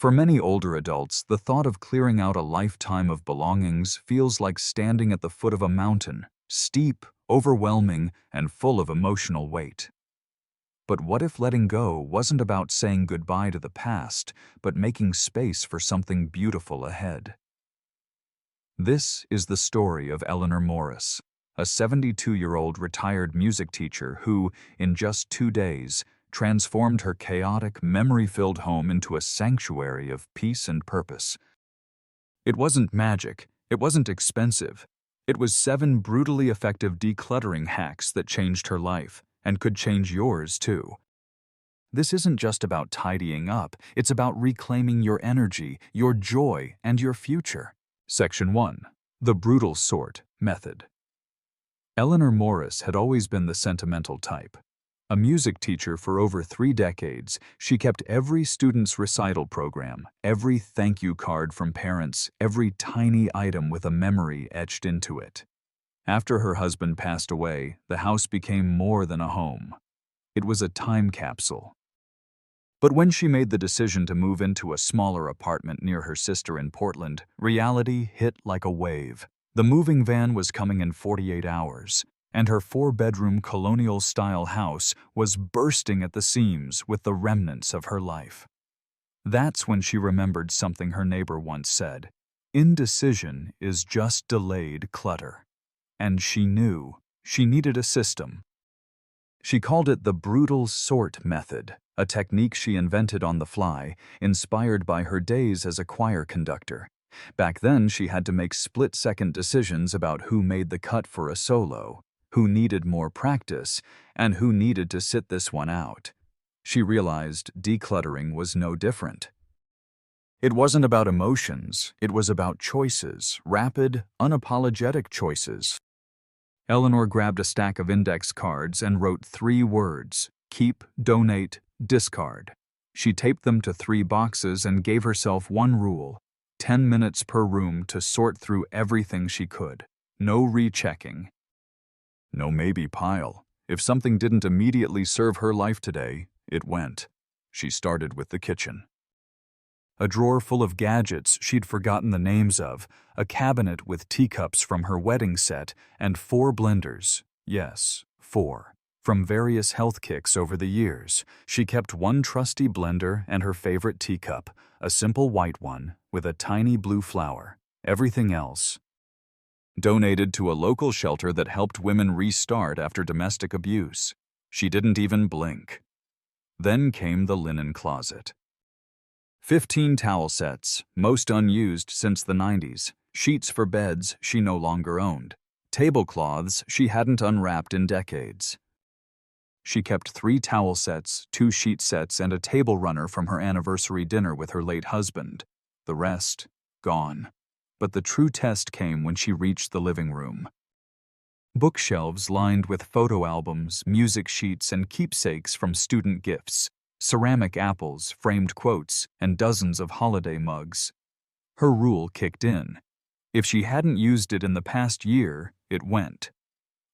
For many older adults, the thought of clearing out a lifetime of belongings feels like standing at the foot of a mountain, steep, overwhelming, and full of emotional weight. But what if letting go wasn't about saying goodbye to the past, but making space for something beautiful ahead? This is the story of Eleanor Morris, a 72-year-old retired music teacher who, in just 2 days, transformed her chaotic, memory-filled home into a sanctuary of peace and purpose. It wasn't magic, it wasn't expensive. It was 7 brutally effective decluttering hacks that changed her life, and could change yours too. This isn't just about tidying up, it's about reclaiming your energy, your joy, and your future. Section 1. The Brutal Sort Method. Eleanor Morris had always been the sentimental type. A music teacher for over 3 decades, she kept every student's recital program, every thank you card from parents, every tiny item with a memory etched into it. After her husband passed away, the house became more than a home. It was a time capsule. But when she made the decision to move into a smaller apartment near her sister in Portland, reality hit like a wave. The moving van was coming in 48 hours, and her 4-bedroom colonial-style house was bursting at the seams with the remnants of her life. That's when she remembered something her neighbor once said: "Indecision is just delayed clutter." And she knew she needed a system. She called it the brutal sort method, a technique she invented on the fly, inspired by her days as a choir conductor. Back then, she had to make split-second decisions about who made the cut for a solo, who needed more practice, and who needed to sit this one out. She realized decluttering was no different. It wasn't about emotions, it was about choices, rapid, unapologetic choices. Eleanor grabbed a stack of index cards and wrote 3 words: keep, donate, discard. She taped them to 3 boxes and gave herself one rule: 10 minutes per room to sort through everything she could. No rechecking. No maybe pile. If something didn't immediately serve her life today, it went. She started with the kitchen. A drawer full of gadgets she'd forgotten the names of, a cabinet with teacups from her wedding set, and 4 blenders. Yes, 4. From various health kicks over the years, she kept one trusty blender and her favorite teacup, a simple white one with a tiny blue flower. Everything else donated to a local shelter that helped women restart after domestic abuse. She didn't even blink. Then came the linen closet. 15 towel sets, most unused since the 90s, sheets for beds she no longer owned, tablecloths she hadn't unwrapped in decades. She kept 3 towel sets, 2 sheet sets, and a table runner from her anniversary dinner with her late husband. The rest, gone. But the true test came when she reached the living room. Bookshelves lined with photo albums, music sheets, and keepsakes from student gifts, ceramic apples, framed quotes, and dozens of holiday mugs. Her rule kicked in. If she hadn't used it in the past year, it went.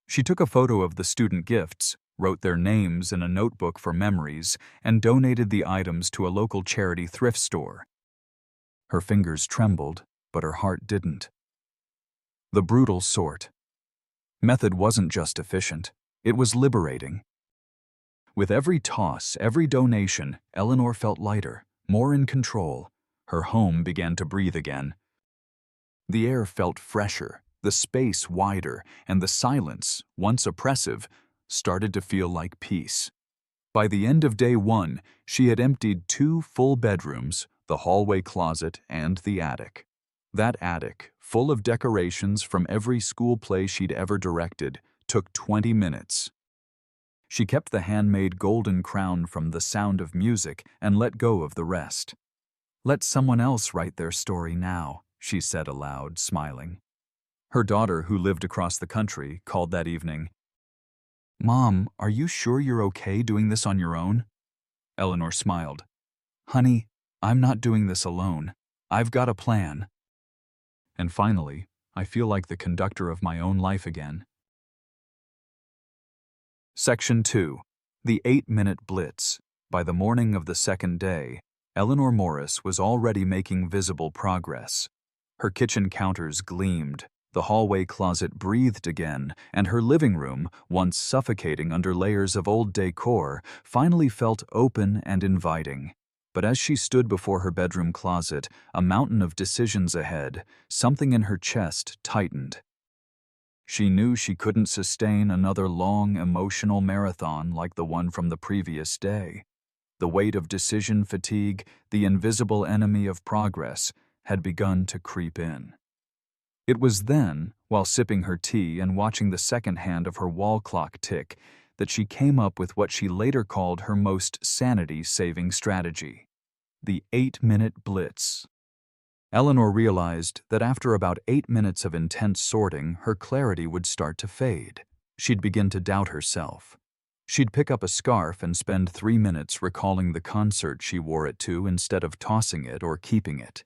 She took a photo of the student gifts, wrote their names in a notebook for memories, and donated the items to a local charity thrift store. Her fingers trembled, but her heart didn't. The brutal sort method wasn't just efficient, it was liberating. With every toss, every donation, Eleanor felt lighter, more in control. Her home began to breathe again. The air felt fresher, the space wider, and the silence, once oppressive, started to feel like peace. By the end of day 1, she had emptied 2 full bedrooms, the hallway closet, and the attic. That attic, full of decorations from every school play she'd ever directed, took 20 minutes. She kept the handmade golden crown from The Sound of Music and let go of the rest. "Let someone else write their story now," she said aloud, smiling. Her daughter, who lived across the country, called that evening. "Mom, are you sure you're okay doing this on your own?" Eleanor smiled. "Honey, I'm not doing this alone. I've got a plan." And finally, I feel like the conductor of my own life again. Section 2. The 8-Minute Blitz. By the morning of the second day, Eleanor Morris was already making visible progress. Her kitchen counters gleamed, the hallway closet breathed again, and her living room, once suffocating under layers of old decor, finally felt open and inviting. But as she stood before her bedroom closet, a mountain of decisions ahead, something in her chest tightened. She knew she couldn't sustain another long, emotional marathon like the one from the previous day. The weight of decision fatigue, the invisible enemy of progress, had begun to creep in. It was then, while sipping her tea and watching the second hand of her wall clock tick, that she came up with what she later called her most sanity-saving strategy: the 8-minute blitz. Eleanor realized that after about 8 minutes of intense sorting, her clarity would start to fade. She'd begin to doubt herself. She'd pick up a scarf and spend 3 minutes recalling the concert she wore it to instead of tossing it or keeping it.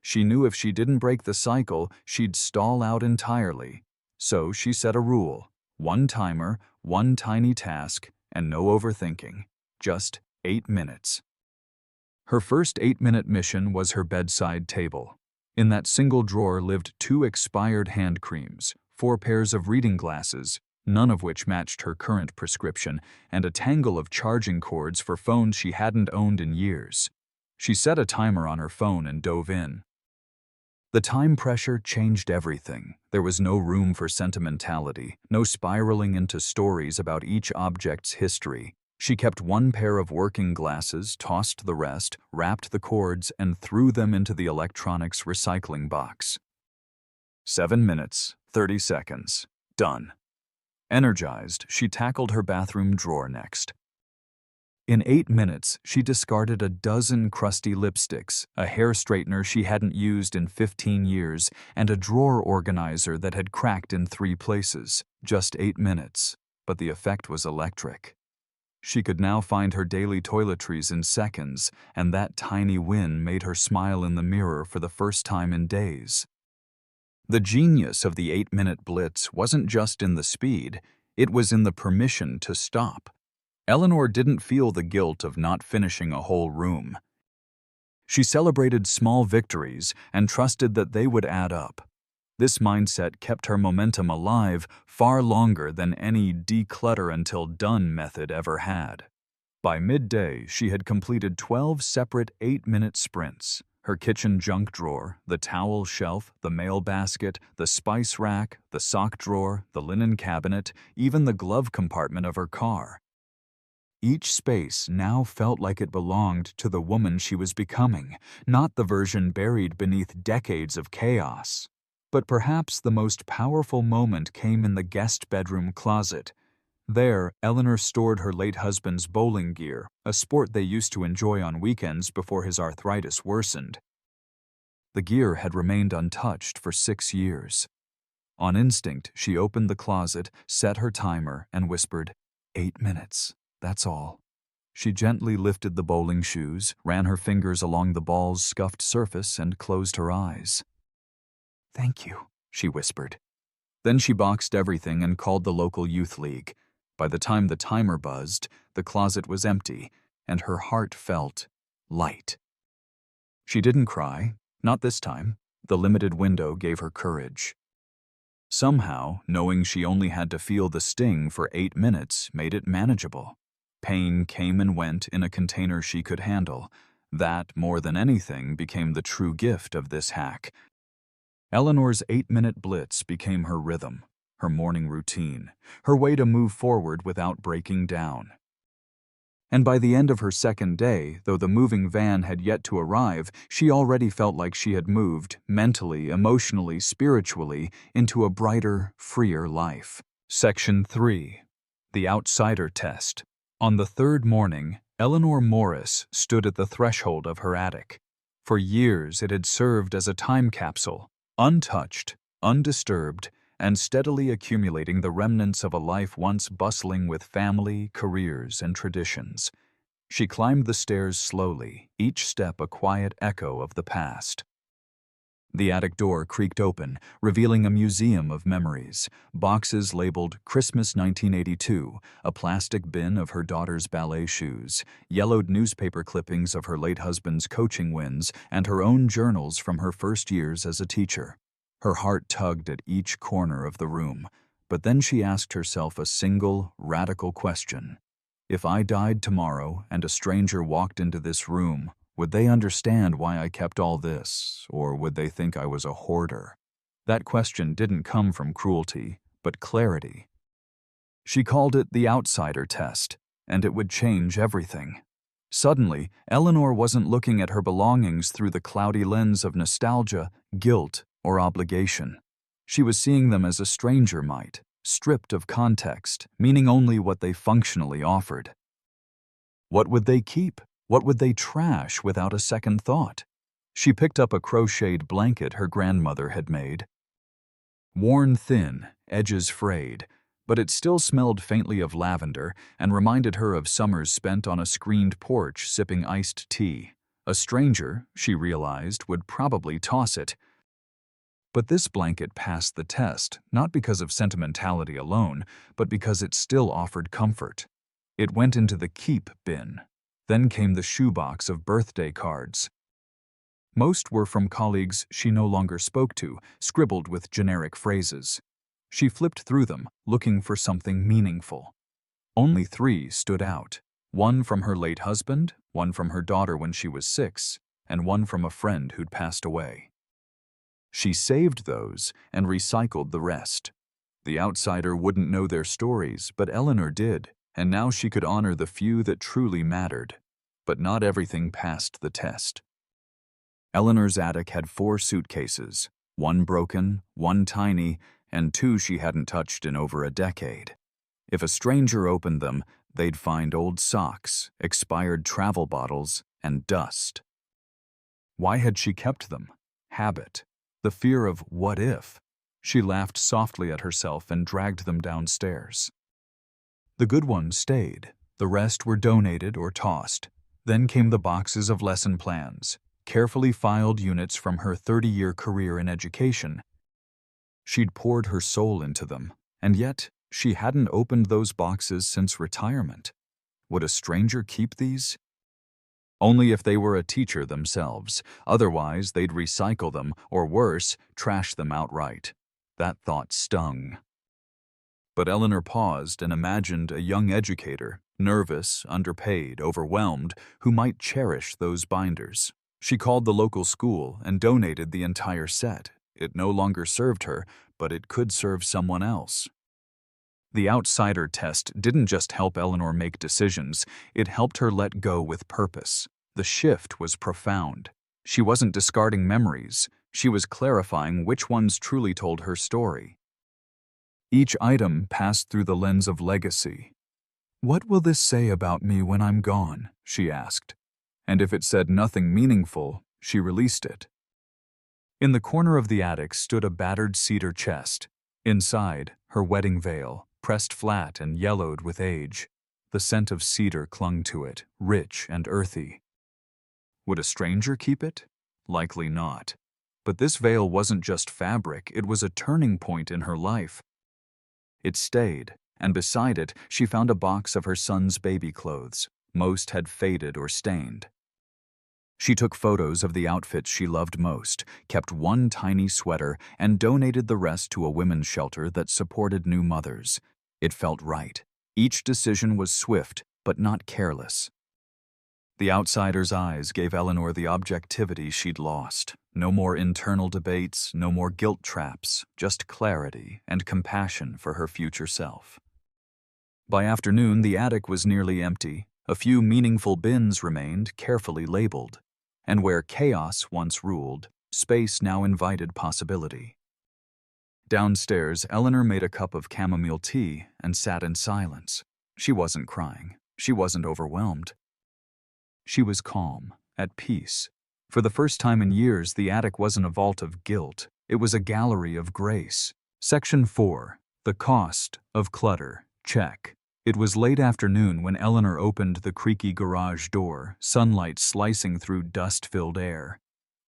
She knew if she didn't break the cycle, she'd stall out entirely. So she set a rule: one timer, one tiny task, and no overthinking. Just 8 minutes. Her first 8-minute mission was her bedside table. In that single drawer lived 2 expired hand creams, 4 pairs of reading glasses, none of which matched her current prescription, and a tangle of charging cords for phones she hadn't owned in years. She set a timer on her phone and dove in. The time pressure changed everything. There was no room for sentimentality, no spiraling into stories about each object's history. She kept 1 pair of working glasses, tossed the rest, wrapped the cords, and threw them into the electronics recycling box. 7 minutes, 30 seconds. Done. Energized, she tackled her bathroom drawer next. In 8 minutes, she discarded a dozen crusty lipsticks, a hair straightener she hadn't used in 15 years, and a drawer organizer that had cracked in 3 places. Just 8 minutes, but the effect was electric. She could now find her daily toiletries in seconds, and that tiny win made her smile in the mirror for the first time in days. The genius of the 8-minute blitz wasn't just in the speed, it was in the permission to stop. Eleanor didn't feel the guilt of not finishing a whole room. She celebrated small victories and trusted that they would add up. This mindset kept her momentum alive far longer than any declutter until done method ever had. By midday, she had completed 12 separate 8-minute sprints. Her kitchen junk drawer, the towel shelf, the mail basket, the spice rack, the sock drawer, the linen cabinet, even the glove compartment of her car. Each space now felt like it belonged to the woman she was becoming, not the version buried beneath decades of chaos. But perhaps the most powerful moment came in the guest bedroom closet. There, Eleanor stored her late husband's bowling gear, a sport they used to enjoy on weekends before his arthritis worsened. The gear had remained untouched for 6 years. On instinct, she opened the closet, set her timer, and whispered, 8 minutes, that's all. She gently lifted the bowling shoes, ran her fingers along the ball's scuffed surface, and closed her eyes. "Thank you," she whispered. Then she boxed everything and called the local youth league. By the time the timer buzzed, the closet was empty, and her heart felt light. She didn't cry, not this time. The limited window gave her courage. Somehow, knowing she only had to feel the sting for 8 minutes made it manageable. Pain came and went in a container she could handle. That, more than anything, became the true gift of this hack. Eleanor's 8-minute blitz became her rhythm, her morning routine, her way to move forward without breaking down. And by the end of her second day, though the moving van had yet to arrive, she already felt like she had moved, mentally, emotionally, spiritually, into a brighter, freer life. Section 3. The Outsider Test. On the 3rd morning, Eleanor Morris stood at the threshold of her attic. For years it had served as a time capsule, untouched, undisturbed, and steadily accumulating the remnants of a life once bustling with family, careers, and traditions. She climbed the stairs slowly, each step a quiet echo of the past. The attic door creaked open, revealing a museum of memories. Boxes labeled Christmas 1982, a plastic bin of her daughter's ballet shoes, yellowed newspaper clippings of her late husband's coaching wins, and her own journals from her first years as a teacher. Her heart tugged at each corner of the room, but then she asked herself a single, radical question. If I died tomorrow and a stranger walked into this room, would they understand why I kept all this, or would they think I was a hoarder? That question didn't come from cruelty, but clarity. She called it the outsider test, and it would change everything. Suddenly, Eleanor wasn't looking at her belongings through the cloudy lens of nostalgia, guilt, or obligation. She was seeing them as a stranger might, stripped of context, meaning only what they functionally offered. What would they keep? What would they trash without a second thought? She picked up a crocheted blanket her grandmother had made. Worn thin, edges frayed, but it still smelled faintly of lavender and reminded her of summers spent on a screened porch sipping iced tea. A stranger, she realized, would probably toss it. But this blanket passed the test, not because of sentimentality alone, but because it still offered comfort. It went into the keep bin. Then came the shoebox of birthday cards. Most were from colleagues she no longer spoke to, scribbled with generic phrases. She flipped through them, looking for something meaningful. Only 3 stood out. One from her late husband, one from her daughter when she was 6, and one from a friend who'd passed away. She saved those and recycled the rest. The outsider wouldn't know their stories, but Eleanor did, and now she could honor the few that truly mattered. But not everything passed the test. Eleanor's attic had 4 suitcases, 1 broken, 1 tiny, and 2 she hadn't touched in over a decade. If a stranger opened them, they'd find old socks, expired travel bottles, and dust. Why had she kept them? Habit. The fear of what if? She laughed softly at herself and dragged them downstairs. The good ones stayed. The rest were donated or tossed. Then came the boxes of lesson plans, carefully filed units from her 30-year career in education. She'd poured her soul into them, and yet she hadn't opened those boxes since retirement. Would a stranger keep these? Only if they were a teacher themselves. Otherwise, they'd recycle them, or worse, trash them outright. That thought stung. But Eleanor paused and imagined a young educator, nervous, underpaid, overwhelmed, who might cherish those binders. She called the local school and donated the entire set. It no longer served her, but it could serve someone else. The outsider test didn't just help Eleanor make decisions, it helped her let go with purpose. The shift was profound. She wasn't discarding memories, she was clarifying which ones truly told her story. Each item passed through the lens of legacy. "What will this say about me when I'm gone?" she asked. And if it said nothing meaningful, she released it. In the corner of the attic stood a battered cedar chest. Inside, her wedding veil, pressed flat and yellowed with age. The scent of cedar clung to it, rich and earthy. Would a stranger keep it? Likely not. But this veil wasn't just fabric, it was a turning point in her life. It stayed, and beside it, she found a box of her son's baby clothes. Most had faded or stained. She took photos of the outfits she loved most, kept 1 tiny sweater, and donated the rest to a women's shelter that supported new mothers. It felt right. Each decision was swift, but not careless. The outsider's eyes gave Eleanor the objectivity she'd lost. No more internal debates, no more guilt traps, just clarity and compassion for her future self. By afternoon, the attic was nearly empty. A few meaningful bins remained, carefully labeled. And where chaos once ruled, space now invited possibility. Downstairs, Eleanor made a cup of chamomile tea and sat in silence. She wasn't crying. She wasn't overwhelmed. She was calm, at peace. For the first time in years, the attic wasn't a vault of guilt. It was a gallery of grace. Section 4. The cost of clutter. Check. It was late afternoon when Eleanor opened the creaky garage door, sunlight slicing through dust-filled air.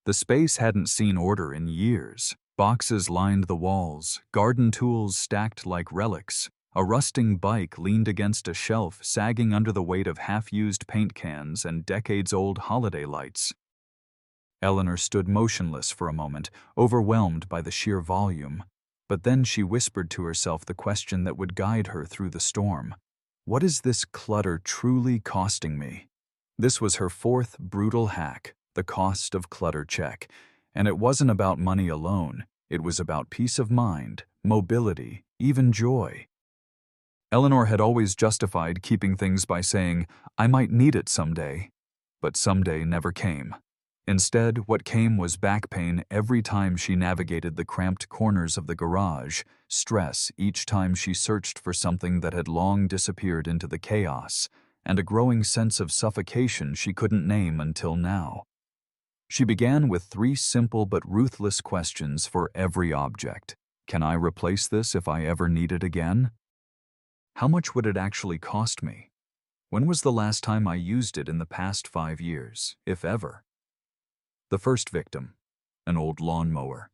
The space hadn't seen order in years. Boxes lined the walls, garden tools stacked like relics. A rusting bike leaned against a shelf, sagging under the weight of half-used paint cans and decades-old holiday lights. Eleanor stood motionless for a moment, overwhelmed by the sheer volume. But then she whispered to herself the question that would guide her through the storm. What is this clutter truly costing me? This was her fourth brutal hack, the cost of clutter check. And it wasn't about money alone. It was about peace of mind, mobility, even joy. Eleanor had always justified keeping things by saying, "I might need it someday." But someday never came. Instead, what came was back pain every time she navigated the cramped corners of the garage, stress each time she searched for something that had long disappeared into the chaos, and a growing sense of suffocation she couldn't name until now. She began with 3 simple but ruthless questions for every object. Can I replace this if I ever need it again? How much would it actually cost me? When was the last time I used it in the past 5 years, if ever? The first victim, an old lawnmower.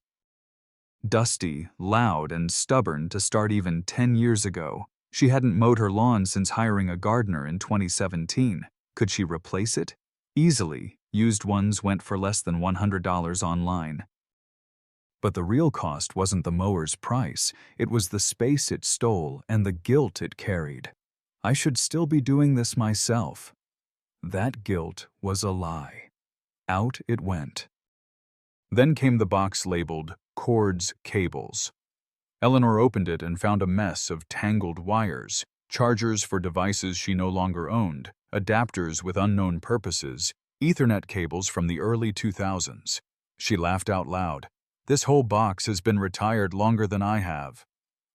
Dusty, loud, and stubborn to start even 10 years ago, she hadn't mowed her lawn since hiring a gardener in 2017. Could she replace it? Easily. Used ones went for less than $100 online. But the real cost wasn't the mower's price, it was the space it stole and the guilt it carried. I should still be doing this myself. That guilt was a lie. Out it went. Then came the box labeled cords, cables. Eleanor opened it and found a mess of tangled wires, chargers for devices she no longer owned, adapters with unknown purposes, Ethernet cables from the early 2000s. She laughed out loud. This whole box has been retired longer than I have.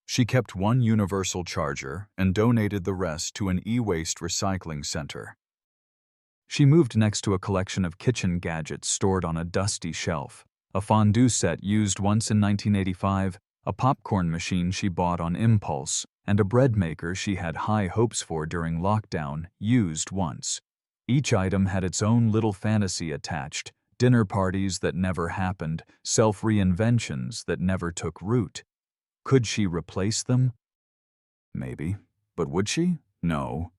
She kept one universal charger and donated the rest to an e-waste recycling center. She moved next to a collection of kitchen gadgets stored on a dusty shelf. A fondue set used once in 1985, a popcorn machine she bought on impulse, and a bread maker she had high hopes for during lockdown, used once. Each item had its own little fantasy attached, dinner parties that never happened, self-reinventions that never took root. Could she replace them? Maybe. But would she? No.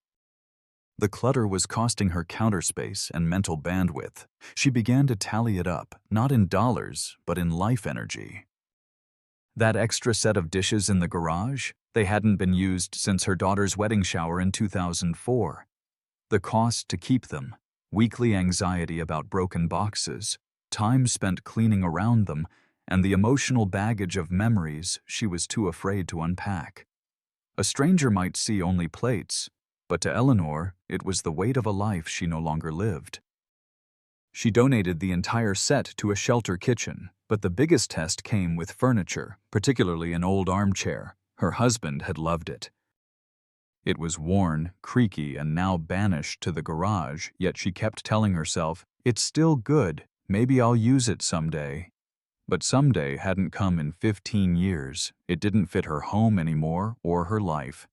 The clutter was costing her counter space and mental bandwidth. She began to tally it up, not in dollars, but in life energy. That extra set of dishes in the garage? They hadn't been used since her daughter's wedding shower in 2004. The cost to keep them, weekly anxiety about broken boxes, time spent cleaning around them, and the emotional baggage of memories she was too afraid to unpack. A stranger might see only plates, but to Eleanor, it was the weight of a life she no longer lived. She donated the entire set to a shelter kitchen, but the biggest test came with furniture, particularly an old armchair. Her husband had loved it. It was worn, creaky, and now banished to the garage, yet she kept telling herself, "It's still good, maybe I'll use it someday." But someday hadn't come in 15 years. It didn't fit her home anymore or her life.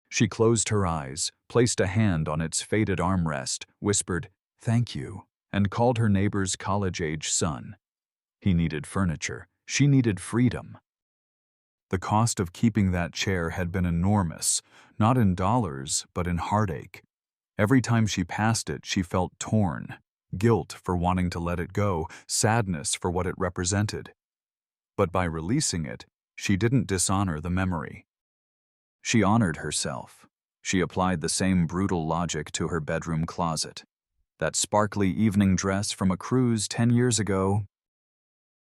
She closed her eyes, placed a hand on its faded armrest, whispered, "Thank you," and called her neighbor's college-age son. He needed furniture. She needed freedom. The cost of keeping that chair had been enormous, not in dollars, but in heartache. Every time she passed it, she felt torn. Guilt for wanting to let it go, sadness for what it represented. But by releasing it, she didn't dishonor the memory. She honored herself. She applied the same brutal logic to her bedroom closet. That sparkly evening dress from a cruise 10 years ago.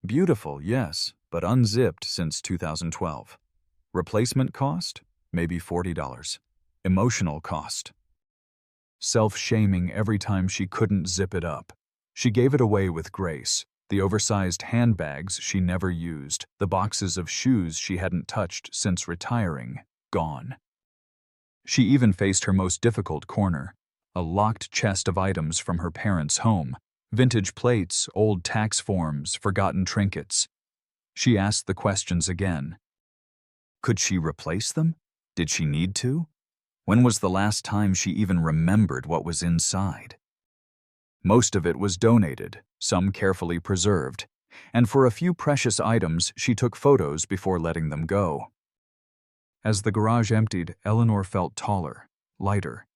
Beautiful, yes, but unzipped since 2012. Replacement cost? Maybe $40. Emotional cost. Self-shaming every time she couldn't zip it up. She gave it away with grace. The oversized handbags she never used, the boxes of shoes she hadn't touched since retiring, gone. She even faced her most difficult corner, a locked chest of items from her parents' home, vintage plates, old tax forms, forgotten trinkets. She asked the questions again. Could she replace them? Did she need to? When was the last time she even remembered what was inside? Most of it was donated, some carefully preserved, and for a few precious items she took photos before letting them go. As the garage emptied, Eleanor felt taller, lighter.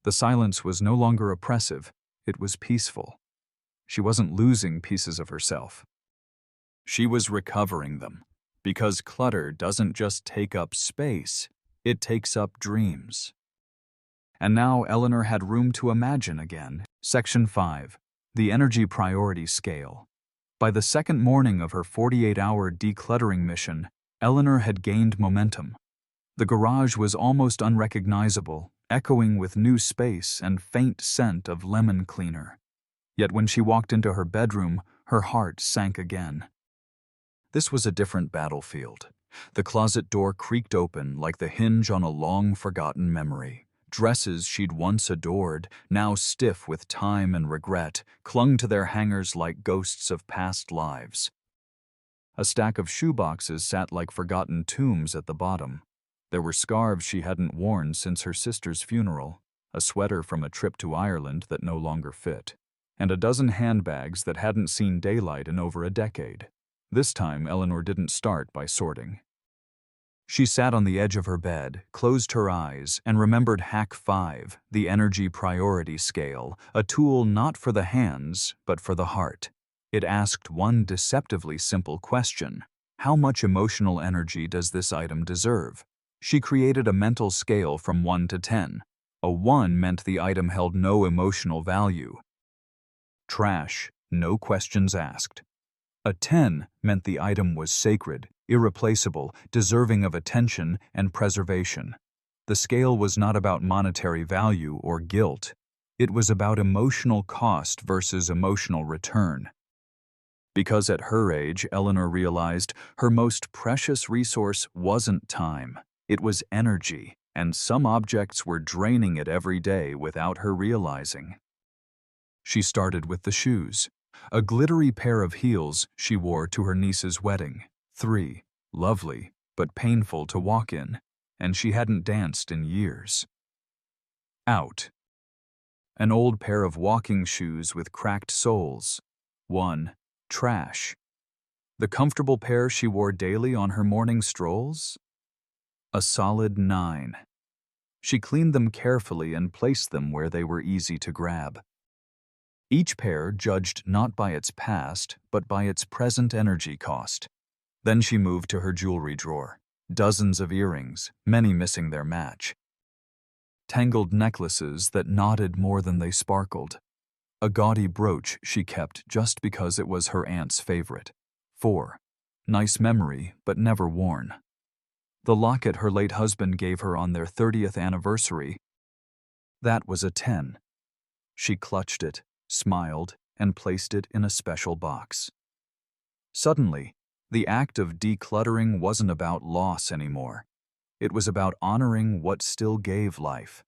The silence was no longer oppressive, it was peaceful. She wasn't losing pieces of herself. She was recovering them, because clutter doesn't just take up space, it takes up dreams. And now Eleanor had room to imagine again. Section 5. The Energy Priority Scale. By the second morning of her 48-hour decluttering mission, Eleanor had gained momentum. The garage was almost unrecognizable, echoing with new space and faint scent of lemon cleaner. Yet when she walked into her bedroom, her heart sank again. This was a different battlefield. The closet door creaked open like the hinge on a long-forgotten memory. Dresses she'd once adored, now stiff with time and regret, clung to their hangers like ghosts of past lives. A stack of shoeboxes sat like forgotten tombs at the bottom. There were scarves she hadn't worn since her sister's funeral, a sweater from a trip to Ireland that no longer fit, and a dozen handbags that hadn't seen daylight in over a decade. This time, Eleanor didn't start by sorting. She sat on the edge of her bed, closed her eyes, and remembered Hack 5, the Energy Priority Scale, a tool not for the hands, but for the heart. It asked one deceptively simple question: how much emotional energy does this item deserve? She created a mental scale from 1 to 10. A 1 meant the item held no emotional value. Trash, no questions asked. A 10 meant the item was sacred, irreplaceable, deserving of attention and preservation. The scale was not about monetary value or guilt. It was about emotional cost versus emotional return. Because at her age, Eleanor realized her most precious resource wasn't time. It was energy, and some objects were draining it every day without her realizing. She started with the shoes. A glittery pair of heels she wore to her niece's wedding. 3. Lovely, but painful to walk in, and she hadn't danced in years. Out. An old pair of walking shoes with cracked soles. 1. Trash. The comfortable pair she wore daily on her morning strolls? A solid 9. She cleaned them carefully and placed them where they were easy to grab. Each pair judged not by its past, but by its present energy cost. Then she moved to her jewelry drawer. Dozens of earrings, many missing their match. Tangled necklaces that nodded more than they sparkled. A gaudy brooch she kept just because it was her aunt's favorite. 4. Nice memory, but never worn. The locket her late husband gave her on their 30th anniversary. That was a 10. She clutched it, smiled, and placed it in a special box. Suddenly, the act of decluttering wasn't about loss anymore. It was about honoring what still gave life.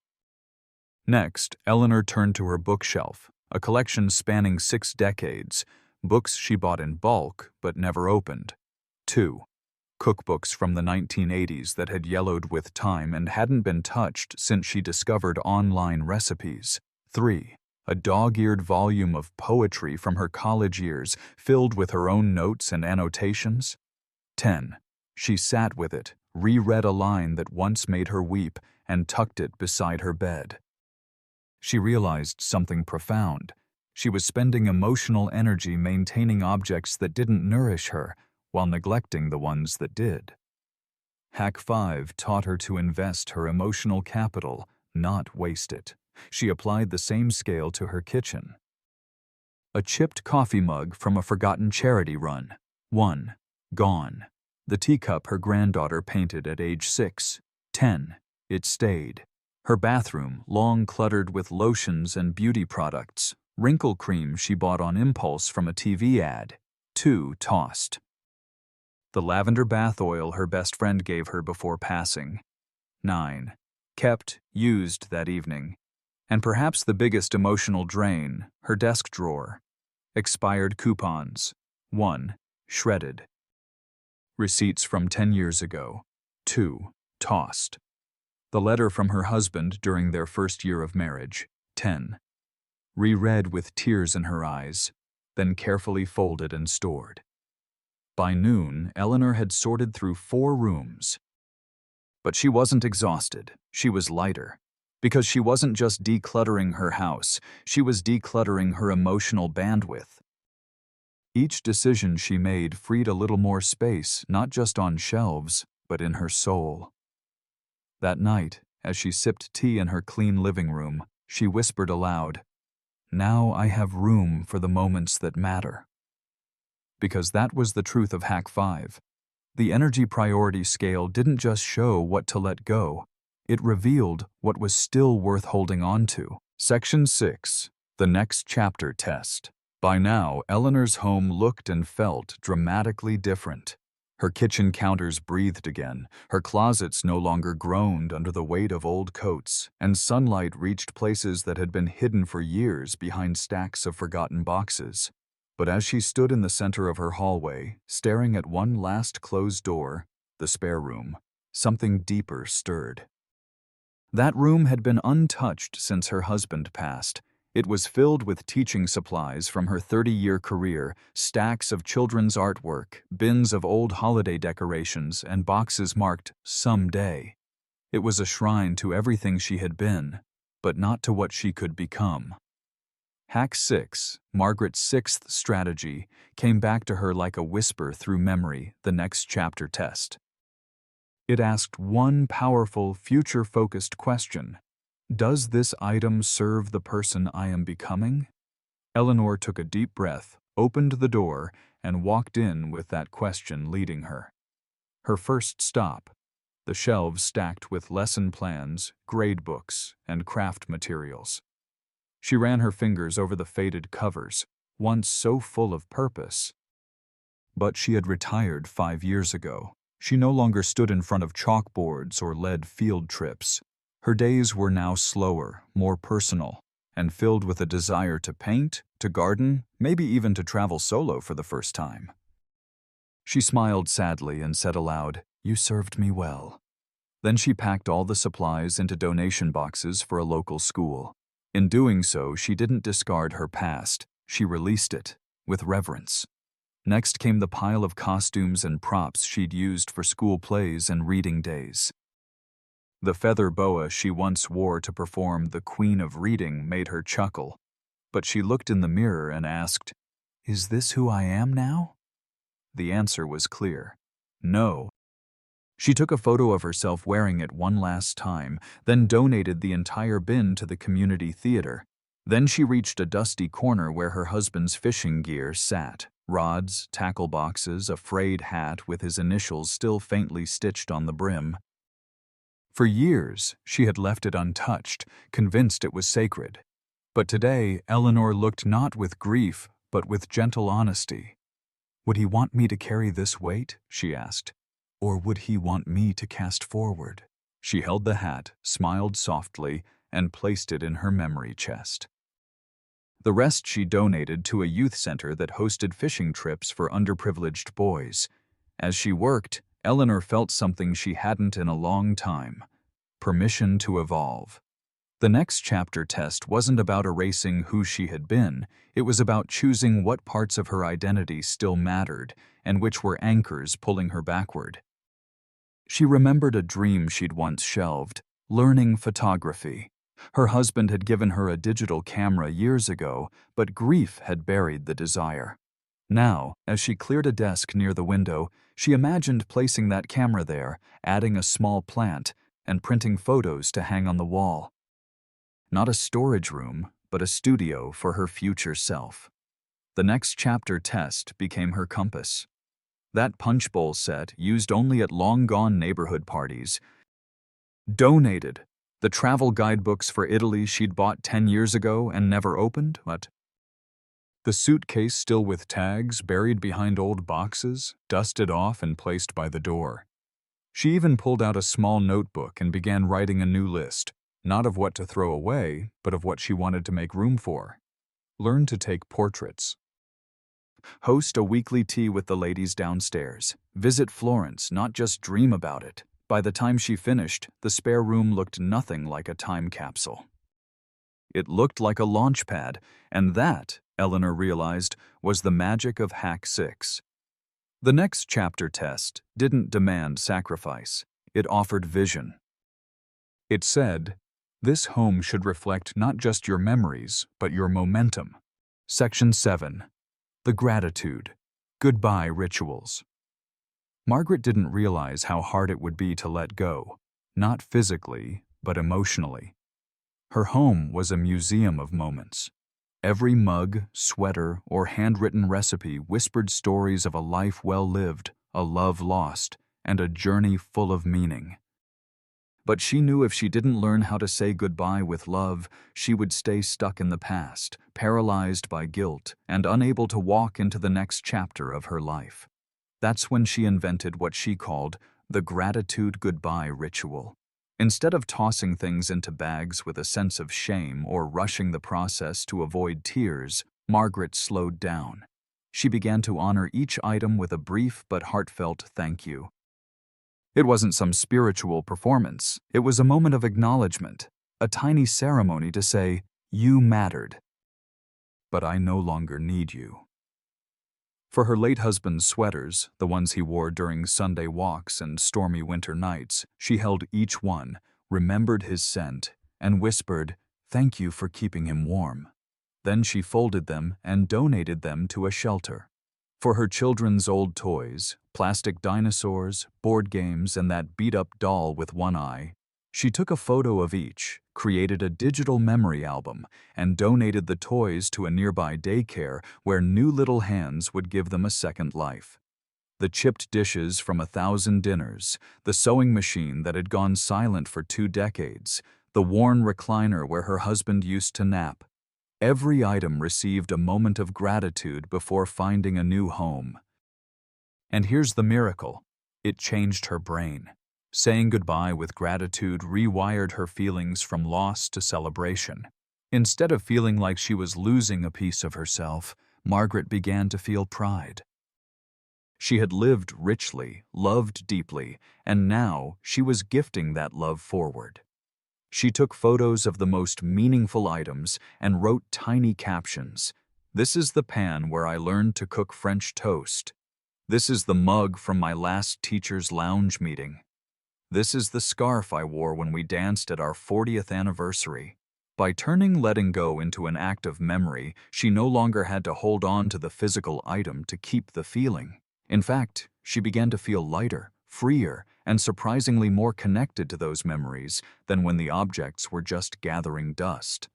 Next, Eleanor turned to her bookshelf, a collection spanning 6 decades, books she bought in bulk but never opened. 2. Cookbooks from the 1980s that had yellowed with time and hadn't been touched since she discovered online recipes. 3. A dog-eared volume of poetry from her college years, filled with her own notes and annotations. 10. She sat with it, reread a line that once made her weep, and tucked it beside her bed. She realized something profound. She was spending emotional energy maintaining objects that didn't nourish her, while neglecting the ones that did. Hack 5 taught her to invest her emotional capital, not waste it. She applied the same scale to her kitchen. A chipped coffee mug from a forgotten charity run. 1. Gone. The teacup her granddaughter painted at age 6. 10. It stayed. Her bathroom, long cluttered with lotions and beauty products. Wrinkle cream she bought on impulse from a TV ad. 2. Tossed. The lavender bath oil her best friend gave her before passing. 9. Kept, used that evening. And perhaps the biggest emotional drain, her desk drawer. Expired coupons. 1. Shredded. Receipts from 10 years ago. 2. Tossed. The letter from her husband during their first year of marriage. 10. reread with tears in her eyes, then carefully folded and stored. By noon, Eleanor had sorted through 4 rooms. But she wasn't exhausted, she was lighter. Because she wasn't just decluttering her house, she was decluttering her emotional bandwidth. Each decision she made freed a little more space, not just on shelves, but in her soul. That night, as she sipped tea in her clean living room, she whispered aloud, "Now I have room for the moments that matter." Because that was the truth of Hack 5. The energy priority scale didn't just show what to let go, it revealed what was still worth holding on to. Section 6. The Next Chapter Test. By now, Eleanor's home looked and felt dramatically different. Her kitchen counters breathed again, her closets no longer groaned under the weight of old coats, and sunlight reached places that had been hidden for years behind stacks of forgotten boxes. But as she stood in the center of her hallway, staring at one last closed door, the spare room, something deeper stirred. That room had been untouched since her husband passed. It was filled with teaching supplies from her 30-year career, stacks of children's artwork, bins of old holiday decorations, and boxes marked "Someday." It was a shrine to everything she had been, but not to what she could become. Hack 6, Margaret's 6th strategy, came back to her like a whisper through memory, the next chapter test. It asked one powerful, future-focused question. Does this item serve the person I am becoming? Eleanor took a deep breath, opened the door, and walked in with that question leading her. Her first stop, the shelves stacked with lesson plans, grade books, and craft materials. She ran her fingers over the faded covers, once so full of purpose. But she had retired 5 years ago. She no longer stood in front of chalkboards or led field trips. Her days were now slower, more personal, and filled with a desire to paint, to garden, maybe even to travel solo for the first time. She smiled sadly and said aloud, "You served me well." Then she packed all the supplies into donation boxes for a local school. In doing so, she didn't discard her past, she released it, with reverence. Next came the pile of costumes and props she'd used for school plays and reading days. The feather boa she once wore to perform the Queen of Reading made her chuckle, but she looked in the mirror and asked, "Is this who I am now?" The answer was clear. No. She took a photo of herself wearing it one last time, then donated the entire bin to the community theater. Then she reached a dusty corner where her husband's fishing gear sat. Rods, tackle boxes, a frayed hat with his initials still faintly stitched on the brim. For years, she had left it untouched, convinced it was sacred. But today, Eleanor looked not with grief, but with gentle honesty. "Would he want me to carry this weight?" she asked. "Or would he want me to cast forward?" She held the hat, smiled softly, and placed it in her memory chest. The rest she donated to a youth center that hosted fishing trips for underprivileged boys. As she worked, Eleanor felt something she hadn't in a long time: permission to evolve. The next chapter test wasn't about erasing who she had been, it was about choosing what parts of her identity still mattered and which were anchors pulling her backward. She remembered a dream she'd once shelved: learning photography. Her husband had given her a digital camera years ago, but grief had buried the desire. Now, as she cleared a desk near the window, she imagined placing that camera there, adding a small plant, and printing photos to hang on the wall. Not a storage room, but a studio for her future self. The next chapter test became her compass. That punch bowl set, used only at long-gone neighborhood parties. Donated. The travel guidebooks for Italy she'd bought 10 years ago and never opened, but the suitcase still with tags buried behind old boxes, dusted off and placed by the door. She even pulled out a small notebook and began writing a new list, not of what to throw away, but of what she wanted to make room for. Learn to take portraits. Host a weekly tea with the ladies downstairs. Visit Florence, not just dream about it. By the time she finished, the spare room looked nothing like a time capsule. It looked like a launch pad, and that, Eleanor realized, was the magic of Hack 6. The next chapter test didn't demand sacrifice. It offered vision. It said, "This home should reflect not just your memories, but your momentum." Section 7. The Gratitude. Goodbye Rituals. Margaret didn't realize how hard it would be to let go, not physically, but emotionally. Her home was a museum of moments. Every mug, sweater, or handwritten recipe whispered stories of a life well lived, a love lost, and a journey full of meaning. But she knew if she didn't learn how to say goodbye with love, she would stay stuck in the past, paralyzed by guilt, and unable to walk into the next chapter of her life. That's when she invented what she called the gratitude goodbye ritual. Instead of tossing things into bags with a sense of shame or rushing the process to avoid tears, Margaret slowed down. She began to honor each item with a brief but heartfelt thank you. It wasn't some spiritual performance. It was a moment of acknowledgement, a tiny ceremony to say, "You mattered, but I no longer need you." For her late husband's sweaters, the ones he wore during Sunday walks and stormy winter nights, she held each one, remembered his scent, and whispered, "Thank you for keeping him warm." Then she folded them and donated them to a shelter. For her children's old toys, plastic dinosaurs, board games, and that beat-up doll with one eye, she took a photo of each, created a digital memory album, and donated the toys to a nearby daycare where new little hands would give them a second life. The chipped dishes from 1,000 dinners, the sewing machine that had gone silent for 2 decades, the worn recliner where her husband used to nap. Every item received a moment of gratitude before finding a new home. And here's the miracle. It changed her brain. Saying goodbye with gratitude rewired her feelings from loss to celebration. Instead of feeling like she was losing a piece of herself, Margaret began to feel pride. She had lived richly, loved deeply, and now she was gifting that love forward. She took photos of the most meaningful items and wrote tiny captions. "This is the pan where I learned to cook French toast. This is the mug from my last teacher's lounge meeting. This is the scarf I wore when we danced at our 40th anniversary." By turning letting go into an act of memory, she no longer had to hold on to the physical item to keep the feeling. In fact, she began to feel lighter, freer, and surprisingly more connected to those memories than when the objects were just gathering dust.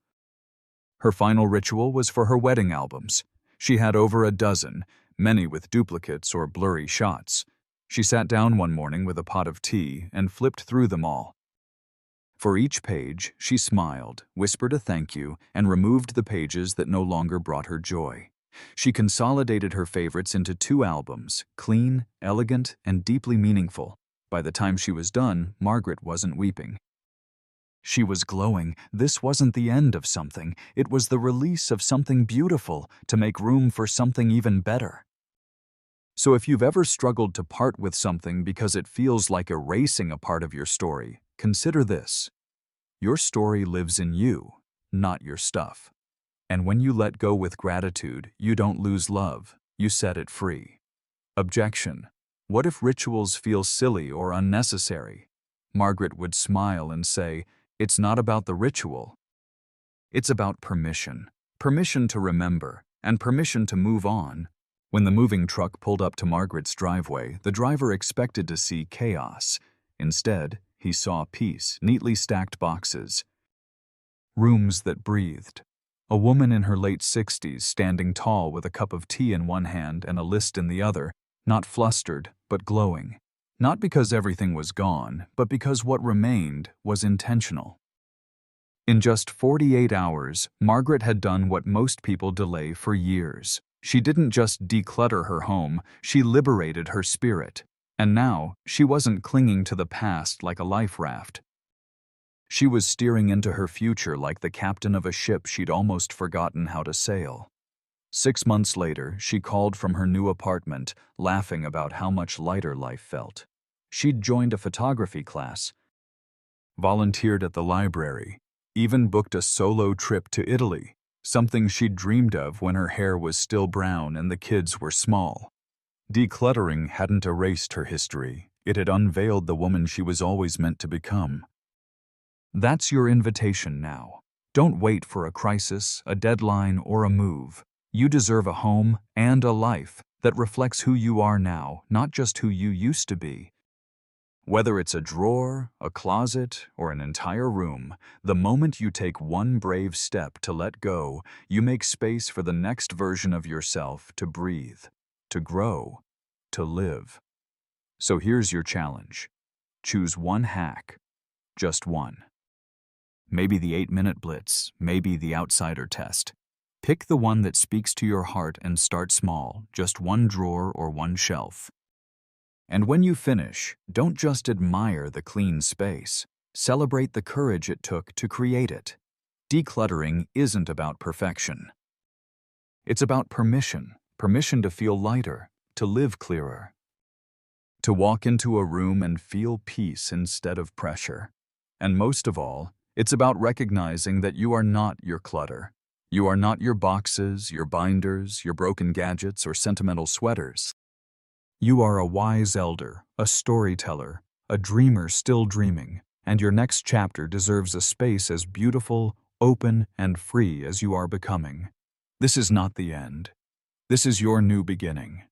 Her final ritual was for her wedding albums. She had over a dozen, many with duplicates or blurry shots. She sat down one morning with a pot of tea and flipped through them all. For each page, she smiled, whispered a thank you, and removed the pages that no longer brought her joy. She consolidated her favorites into 2 albums, clean, elegant, and deeply meaningful. By the time she was done, Margaret wasn't weeping. She was glowing. This wasn't the end of something. It was the release of something beautiful to make room for something even better. So if you've ever struggled to part with something because it feels like erasing a part of your story, consider this. Your story lives in you, not your stuff. And when you let go with gratitude, you don't lose love, you set it free. Objection. What if rituals feel silly or unnecessary? Margaret would smile and say, "It's not about the ritual. It's about permission. Permission to remember, and permission to move on." When the moving truck pulled up to Margaret's driveway, the driver expected to see chaos. Instead, he saw peace, neatly stacked boxes, rooms that breathed. A woman in her late 60s standing tall with a cup of tea in one hand and a list in the other, not flustered, but glowing. Not because everything was gone, but because what remained was intentional. In just 48 hours, Margaret had done what most people delay for years. She didn't just declutter her home, she liberated her spirit. And now, she wasn't clinging to the past like a life raft. She was steering into her future like the captain of a ship she'd almost forgotten how to sail. 6 months later, she called from her new apartment, laughing about how much lighter life felt. She'd joined a photography class, volunteered at the library, even booked a solo trip to Italy, something she'd dreamed of when her hair was still brown and the kids were small. Decluttering hadn't erased her history. It had unveiled the woman she was always meant to become. That's your invitation now. Don't wait for a crisis, a deadline, or a move. You deserve a home and a life that reflects who you are now, not just who you used to be. Whether it's a drawer, a closet, or an entire room, the moment you take one brave step to let go, you make space for the next version of yourself to breathe, to grow, to live. So here's your challenge. Choose one hack, just one. Maybe the 8-minute blitz, maybe the outsider test. Pick the one that speaks to your heart and start small, just one drawer or one shelf. And when you finish, don't just admire the clean space. Celebrate the courage it took to create it. Decluttering isn't about perfection. It's about permission to feel lighter, to live clearer, to walk into a room and feel peace instead of pressure. And most of all, it's about recognizing that you are not your clutter. You are not your boxes, your binders, your broken gadgets, or sentimental sweaters. You are a wise elder, a storyteller, a dreamer still dreaming, and your next chapter deserves a space as beautiful, open, and free as you are becoming. This is not the end. This is your new beginning.